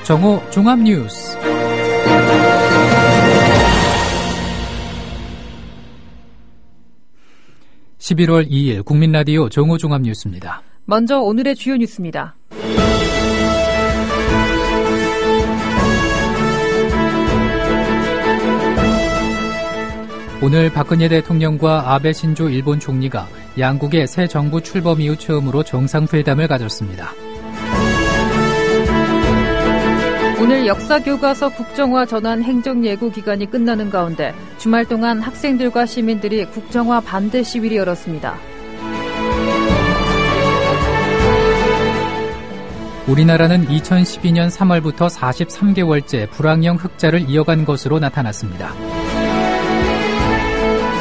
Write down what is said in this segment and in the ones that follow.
정오 종합뉴스. (11월 2일) 국민라디오 정오 종합뉴스입니다. 먼저 오늘의 주요 뉴스입니다. 오늘 박근혜 대통령과 아베 신조 일본 총리가 양국의 새 정부 출범 이후 처음으로 정상회담을 가졌습니다. 오늘 역사교과서 국정화 전환 행정예고 기간이 끝나는 가운데 주말 동안 학생들과 시민들이 국정화 반대 시위를 열었습니다. 우리나라는 2012년 3월부터 43개월째 불황형 흑자를 이어간 것으로 나타났습니다.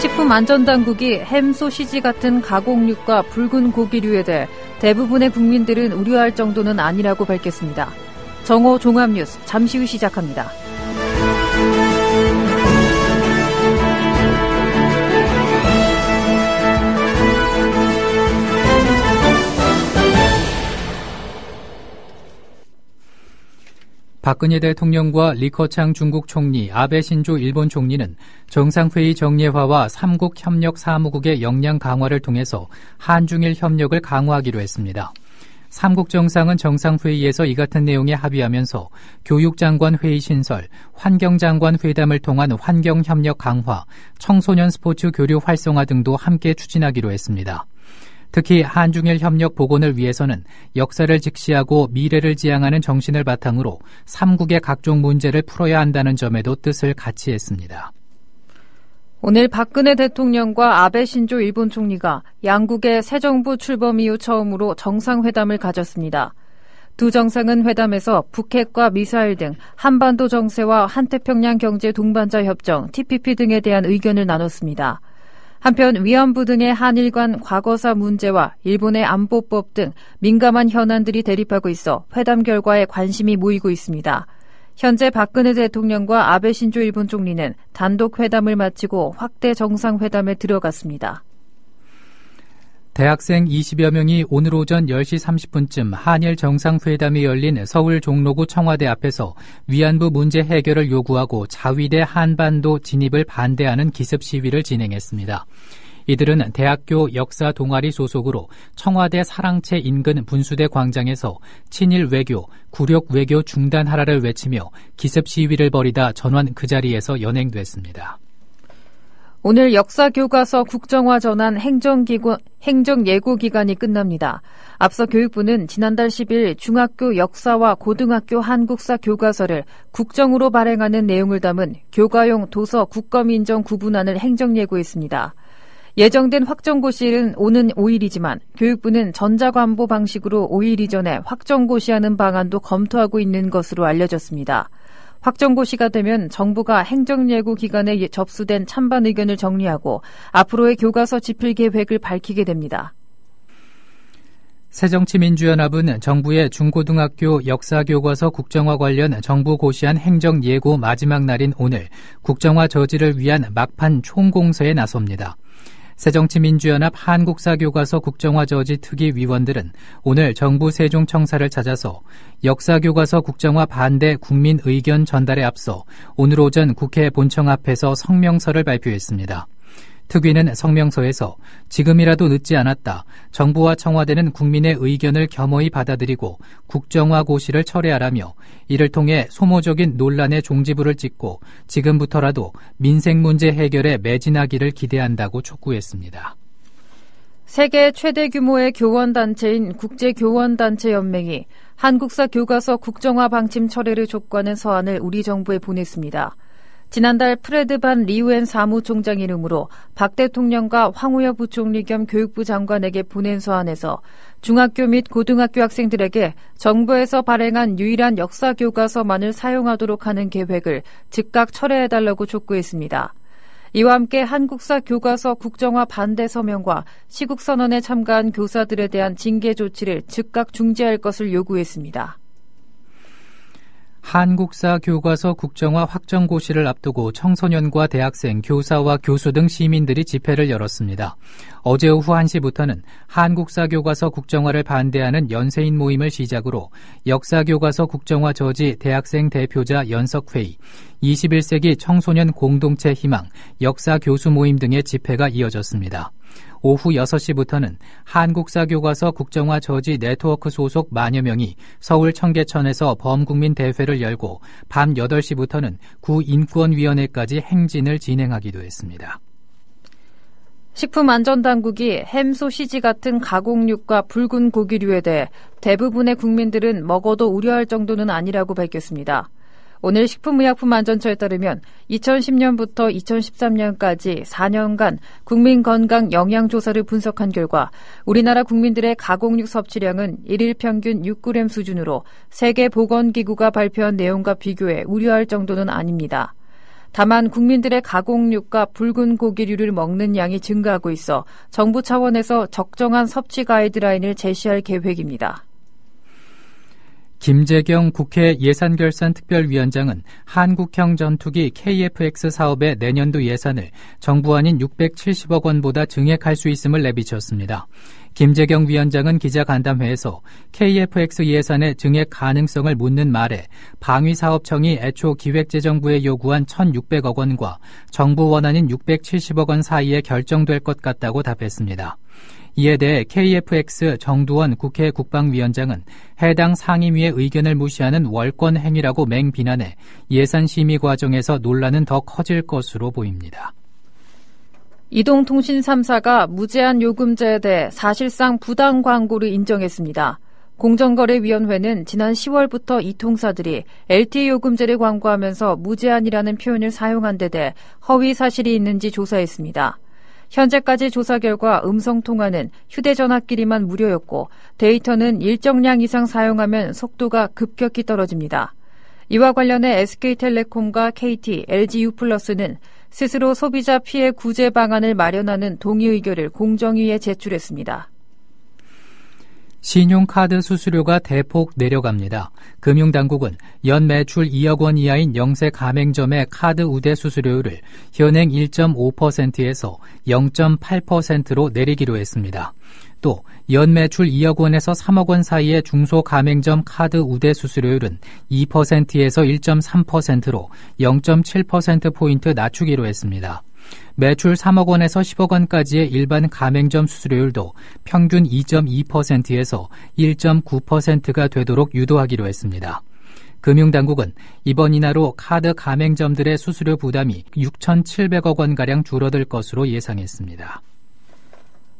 식품안전당국이 햄, 소시지 같은 가공육과 붉은 고기류에 대해 대부분의 국민들은 우려할 정도는 아니라고 밝혔습니다. 정오 종합뉴스 잠시 후 시작합니다. 박근혜 대통령과 리커창 중국 총리, 아베 신조 일본 총리는 정상회의 정례화와 삼국 협력 사무국의 역량 강화를 통해서 한중일 협력을 강화하기로 했습니다. 삼국 정상은 정상회의에서 이 같은 내용에 합의하면서 교육장관 회의 신설, 환경장관 회담을 통한 환경협력 강화, 청소년 스포츠 교류 활성화 등도 함께 추진하기로 했습니다. 특히 한중일 협력 복원을 위해서는 역사를 직시하고 미래를 지향하는 정신을 바탕으로 삼국의 각종 문제를 풀어야 한다는 점에도 뜻을 같이 했습니다. 오늘 박근혜 대통령과 아베 신조 일본 총리가 양국의 새 정부 출범 이후 처음으로 정상회담을 가졌습니다. 두 정상은 회담에서 북핵과 미사일 등 한반도 정세와 한태평양 경제 동반자 협정 TPP 등에 대한 의견을 나눴습니다. 한편 위안부 등의 한일 간 과거사 문제와 일본의 안보법 등 민감한 현안들이 대립하고 있어 회담 결과에 관심이 모이고 있습니다. 현재 박근혜 대통령과 아베 신조 일본 총리는 단독 회담을 마치고 확대 정상회담에 들어갔습니다. 대학생 20여 명이 오늘 오전 10시 30분쯤 한일 정상회담이 열린 서울 종로구 청와대 앞에서 위안부 문제 해결을 요구하고 자위대 한반도 진입을 반대하는 기습 시위를 진행했습니다. 이들은 대학교 역사 동아리 소속으로 청와대 사랑채 인근 분수대 광장에서 친일 외교, 굴욕 외교 중단하라를 외치며 기습 시위를 벌이다 전원 그 자리에서 연행됐습니다. 오늘 역사교과서 국정화 전환 행정예고 기간이 끝납니다. 앞서 교육부는 지난달 10일 중학교 역사와 고등학교 한국사 교과서를 국정으로 발행하는 내용을 담은 교과용 도서 국검인정 구분안을 행정예고했습니다. 예정된 확정고시일은 오는 5일이지만 교육부는 전자관보 방식으로 5일 이전에 확정고시하는 방안도 검토하고 있는 것으로 알려졌습니다. 확정고시가 되면 정부가 행정예고 기간에 접수된 찬반 의견을 정리하고 앞으로의 교과서 집필 계획을 밝히게 됩니다. 새정치민주연합은 정부의 중고등학교 역사교과서 국정화 관련 정부 고시한 행정예고 마지막 날인 오늘 국정화 저지를 위한 막판 총공서에 나섭니다. 새정치민주연합 한국사교과서 국정화 저지 특위 위원들은 오늘 정부 세종청사를 찾아서 역사교과서 국정화 반대 국민 의견 전달에 앞서 오늘 오전 국회 본청 앞에서 성명서를 발표했습니다. 특위는 성명서에서 지금이라도 늦지 않았다. 정부와 청와대는 국민의 의견을 겸허히 받아들이고 국정화 고시를 철회하라며 이를 통해 소모적인 논란의 종지부를 찍고 지금부터라도 민생 문제 해결에 매진하기를 기대한다고 촉구했습니다. 세계 최대 규모의 교원단체인 국제교원단체연맹이 한국사 교과서 국정화 방침 철회를 촉구하는 서한을 우리 정부에 보냈습니다. 지난달 프레드 반 리우엔 사무총장 이름으로 박 대통령과 황우여 부총리 겸 교육부 장관에게 보낸 서한에서 중학교 및 고등학교 학생들에게 정부에서 발행한 유일한 역사 교과서만을 사용하도록 하는 계획을 즉각 철회해달라고 촉구했습니다. 이와 함께 한국사 교과서 국정화 반대 서명과 시국선언에 참가한 교사들에 대한 징계 조치를 즉각 중지할 것을 요구했습니다. 한국사 교과서 국정화 확정 고시를 앞두고 청소년과 대학생, 교사와 교수 등 시민들이 집회를 열었습니다. 어제 오후 1시부터는 한국사 교과서 국정화를 반대하는 연세인 모임을 시작으로 역사 교과서 국정화 저지 대학생 대표자 연석회의, 21세기 청소년 공동체 희망, 역사 교수 모임 등의 집회가 이어졌습니다. 오후 6시부터는 한국사 교과서 국정화 저지 네트워크 소속 만여 명이 서울 청계천에서 범국민 대회를 열고 밤 8시부터는 구인권위원회까지 행진을 진행하기도 했습니다. 식품안전당국이 햄, 소시지 같은 가공육과 붉은 고기류에 대해 대부분의 국민들은 먹어도 우려할 정도는 아니라고 밝혔습니다. 오늘 식품의약품안전처에 따르면 2010년부터 2013년까지 4년간 국민건강 영양조사를 분석한 결과 우리나라 국민들의 가공육 섭취량은 1일 평균 6g 수준으로 세계보건기구가 발표한 내용과 비교해 우려할 정도는 아닙니다. 다만 국민들의 가공육과 붉은 고기류를 먹는 양이 증가하고 있어 정부 차원에서 적정한 섭취 가이드라인을 제시할 계획입니다. 김재경 국회 예산결산특별위원장은 한국형 전투기 KF-X 사업의 내년도 예산을 정부 안인 670억 원보다 증액할 수 있음을 내비쳤습니다. 김재경 위원장은 기자간담회에서 KF-X 예산의 증액 가능성을 묻는 말에 방위사업청이 애초 기획재정부에 요구한 1,600억 원과 정부 원안인 670억 원 사이에 결정될 것 같다고 답했습니다. 이에 대해 KF-X 정두원 국회 국방위원장은 해당 상임위의 의견을 무시하는 월권 행위라고 맹비난해 예산 심의 과정에서 논란은 더 커질 것으로 보입니다. 이동통신 3사가 무제한 요금제에 대해 사실상 부당 광고를 인정했습니다. 공정거래위원회는 지난 10월부터 이 통사들이 LTE 요금제를 광고하면서 무제한이라는 표현을 사용한 데 대해 허위 사실이 있는지 조사했습니다. 현재까지 조사 결과 음성통화는 휴대전화끼리만 무료였고 데이터는 일정량 이상 사용하면 속도가 급격히 떨어집니다. 이와 관련해 SK텔레콤과 KT, LG유플러스는 스스로 소비자 피해 구제 방안을 마련하는 동의 의결을 공정위에 제출했습니다. 신용카드 수수료가 대폭 내려갑니다. 금융당국은 연 매출 2억 원 이하인 영세 가맹점의 카드 우대 수수료율을 현행 1.5%에서 0.8%로 내리기로 했습니다. 또 연 매출 2억 원에서 3억 원 사이의 중소 가맹점 카드 우대 수수료율은 2%에서 1.3%로 0.7%포인트 낮추기로 했습니다. 매출 3억 원에서 10억 원까지의 일반 가맹점 수수료율도 평균 2.2%에서 1.9%가 되도록 유도하기로 했습니다. 금융당국은 이번 인하로 카드 가맹점들의 수수료 부담이 6,700억 원가량 줄어들 것으로 예상했습니다.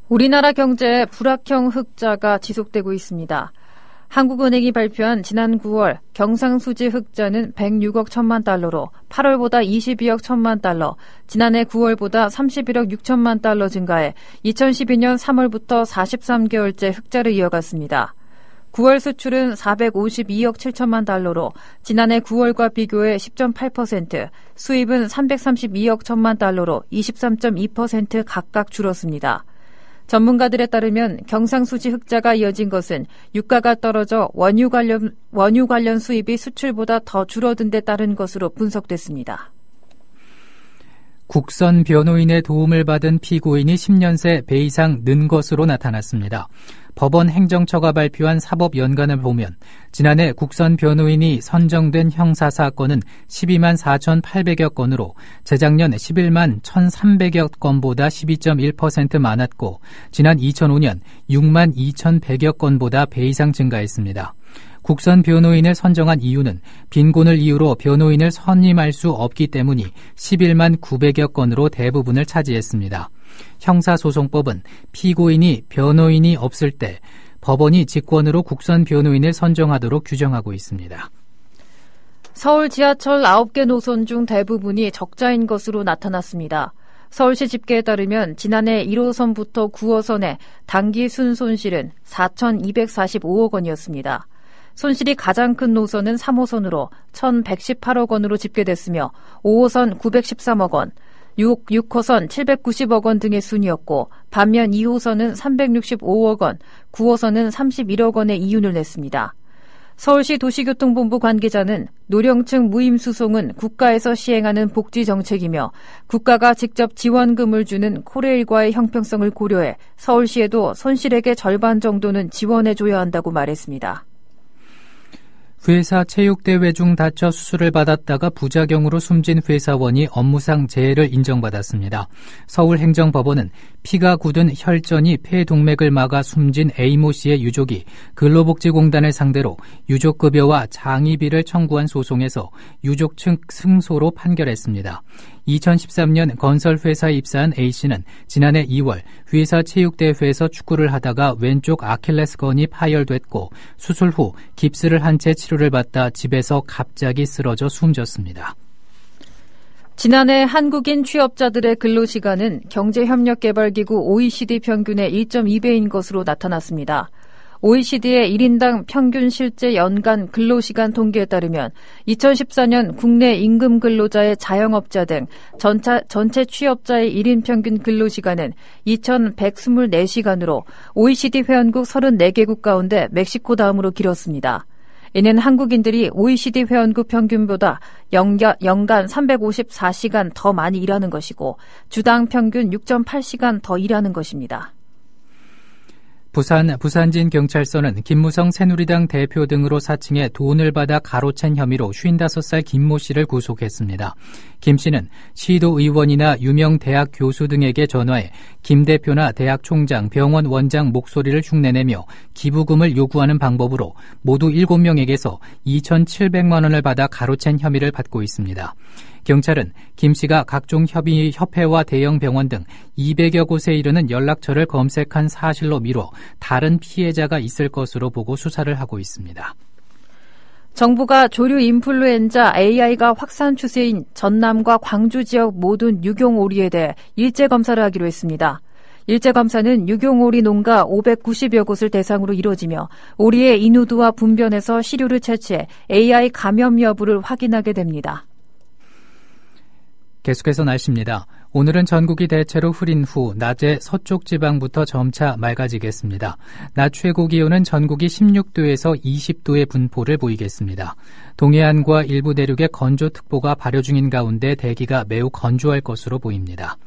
우리나라 경제에 불확형 흑자가 지속되고 있습니다. 한국은행이 발표한 지난 9월 경상수지 흑자는 106억 1천만 달러로 8월보다 22억 1천만 달러, 지난해 9월보다 31억 6천만 달러 증가해 2012년 3월부터 43개월째 흑자를 이어갔습니다. 9월 수출은 452억 7천만 달러로 지난해 9월과 비교해 10.8%, 수입은 332억 1천만 달러로 23.2% 각각 줄었습니다. 전문가들에 따르면 경상수지 흑자가 이어진 것은 유가가 떨어져 원유 관련 수입이 수출보다 더 줄어든 데 따른 것으로 분석됐습니다. 국선 변호인의 도움을 받은 피고인이 10년 새 배 이상 는 것으로 나타났습니다. 법원 행정처가 발표한 사법연관을 보면 지난해 국선 변호인이 선정된 형사사건은 12만 4,800여 건으로 재작년 11만 1,300여 건보다 12.1% 많았고 지난 2005년 6만 2,100여 건보다 배 이상 증가했습니다. 국선 변호인을 선정한 이유는 빈곤을 이유로 변호인을 선임할 수 없기 때문이 11만 900여 건으로 대부분을 차지했습니다. 형사소송법은 피고인이 변호인이 없을 때 법원이 직권으로 국선 변호인을 선정하도록 규정하고 있습니다. 서울 지하철 9개 노선 중 대부분이 적자인 것으로 나타났습니다. 서울시 집계에 따르면 지난해 1호선부터 9호선의 단기 순손실은 4,245억 원이었습니다. 손실이 가장 큰 노선은 3호선으로 1,118억 원으로 집계됐으며 5호선 913억 원, 6호선 790억 원 등의 순이었고 반면 2호선은 365억 원, 9호선은 31억 원의 이윤을 냈습니다. 서울시 도시교통본부 관계자는 노령층 무임수송은 국가에서 시행하는 복지정책이며 국가가 직접 지원금을 주는 코레일과의 형평성을 고려해 서울시에도 손실액의 절반 정도는 지원해줘야 한다고 말했습니다. 회사 체육대회 중 다쳐 수술을 받았다가 부작용으로 숨진 회사원이 업무상 재해를 인정받았습니다. 서울행정법원은 피가 굳은 혈전이 폐동맥을 막아 숨진 A모 씨의 유족이 근로복지공단을 상대로 유족급여와 장의비를 청구한 소송에서 유족 측 승소로 판결했습니다. 2013년 건설회사에 입사한 A씨는 지난해 2월 회사 체육대회에서 축구를 하다가 왼쪽 아킬레스건이 파열됐고 수술 후 깁스를 한 채 치료를 받다 집에서 갑자기 쓰러져 숨졌습니다. 지난해 한국인 취업자들의 근로시간은 경제협력개발기구 OECD 평균의 1.2배인 것으로 나타났습니다. OECD의 1인당 평균 실제 연간 근로시간 통계에 따르면 2014년 국내 임금 근로자의 자영업자 등 전체 취업자의 1인 평균 근로시간은 2,124시간으로 OECD 회원국 34개국 가운데 멕시코 다음으로 길었습니다. 이는 한국인들이 OECD 회원국 평균보다 연간 354시간 더 많이 일하는 것이고 주당 평균 6.8시간 더 일하는 것입니다. 부산진 경찰서는 김무성 새누리당 대표 등으로 사칭해 돈을 받아 가로챈 혐의로 55살 김모 씨를 구속했습니다. 김 씨는 시도의원이나 유명 대학 교수 등에게 전화해 김 대표나 대학 총장, 병원 원장 목소리를 흉내내며 기부금을 요구하는 방법으로 모두 7명에게서 2,700만 원을 받아 가로챈 혐의를 받고 있습니다. 경찰은 김 씨가 각종 협회와 대형 병원 등 200여 곳에 이르는 연락처를 검색한 사실로 미뤄 다른 피해자가 있을 것으로 보고 수사를 하고 있습니다. 정부가 조류 인플루엔자 AI가 확산 추세인 전남과 광주 지역 모든 유경오리에 대해 일제검사를 하기로 했습니다. 일제검사는 유경오리 농가 590여 곳을 대상으로 이루어지며 오리의 인후두와 분변에서 시료를 채취해 AI 감염 여부를 확인하게 됩니다. 계속해서 날씨입니다. 오늘은 전국이 대체로 흐린 후 낮에 서쪽 지방부터 점차 맑아지겠습니다. 낮 최고 기온은 전국이 16도에서 20도의 분포를 보이겠습니다. 동해안과 일부 내륙에 건조특보가 발효 중인 가운데 대기가 매우 건조할 것으로 보입니다.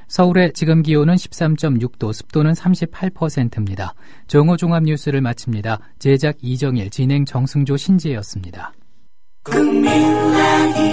서울의 지금 기온은 13.6도, 습도는 38%입니다. 정오종합뉴스를 마칩니다. 제작 이정일, 진행 정승조, 신지혜였습니다. 국민라디오